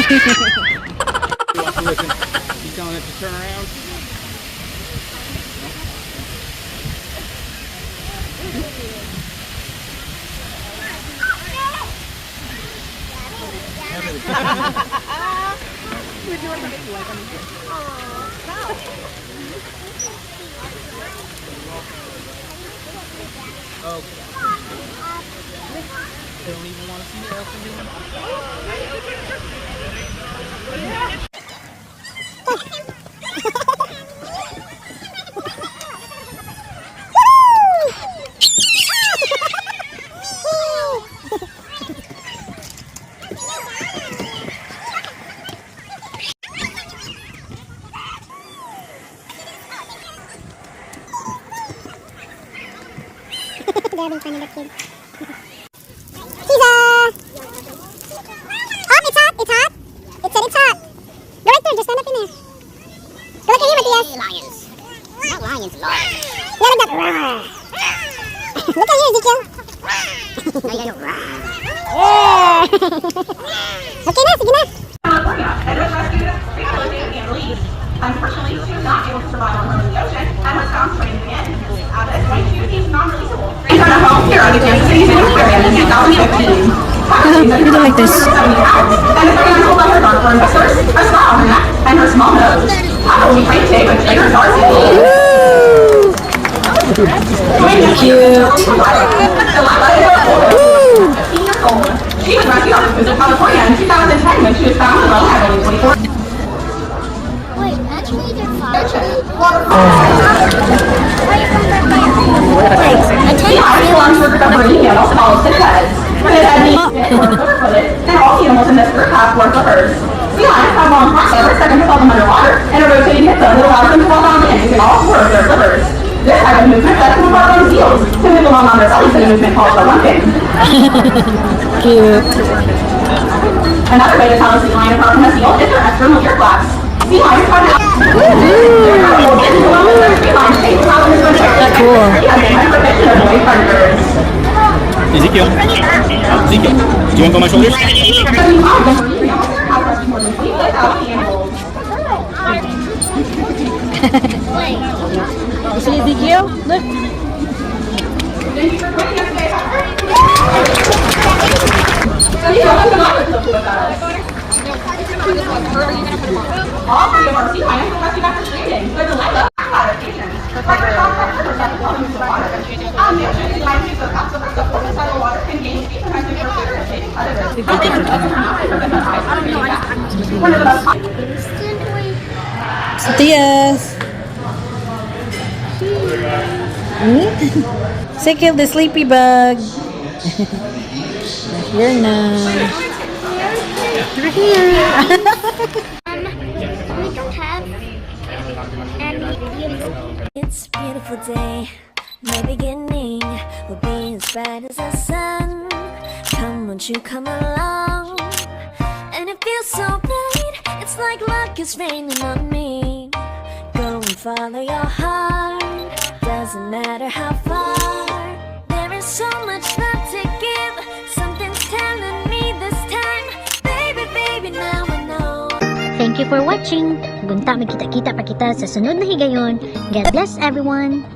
wants to listen. He's telling it to turn around. Oh. They don't even want to see the elephant anymore. They're having fun with the kids. Pizza! Oh, it's hot! It's hot! It said it's hot! Go right there, just stand up in there. Go look at him, Matthias. Lions. Not lions, lions. Yeah, like that. Look at you, Ezekiel. Yeah! Okay na, sige na. Unfortunately, she was not able to survive on the ocean and was found swimming again. At this point, she became non-releasable. Returned to home here on the Kansas City Zoo Aquarium in 2015. You don't like this. And the aquarium told her dark for investors, her spot on her neck, and her small nose. I will be playing today with trainer Darcy. Cute. She was rescued out of California in 2010 when she was found in level at only 24. Wait, actually they're fine. I belong to a group of marine animals called cichlids. It had neat and all the animals in this group have four flippers. Sea lions have long flaps that can propel them underwater and a rotating hip bone that allows them to walk on land using all four of their flippers. This type of movement lets them work on seals to move along on their bellies in a movement called the lumping. Cute. Another way to tell a sea lion apart from a seal is their external ear flaps. Sea lions have Ezekiel. Ezekiel. Do you want to go on my shoulders? You see Ezekiel? Look. All three of our sea lions are rescued after streaming. There's a leg up adaptation. The ocean sea lions use the cups of the force inside the water and gain speed sometimes before irritating predators. One of the most Matthias. Ezekiel, the sleepy bug. You're nice. You're here. We don't have any videos. It's a beautiful day, my beginning will be as bright as the sun. Come, won't you come along? And it feels so bright, it's like luck is raining on me. Go and follow your heart, doesn't matter how far. There is so much love to give, something's telling me this time. Baby, baby, now I know. Thank you for watching. Gunta, magkita-kita pa kita sa sunod na higayon. God bless everyone.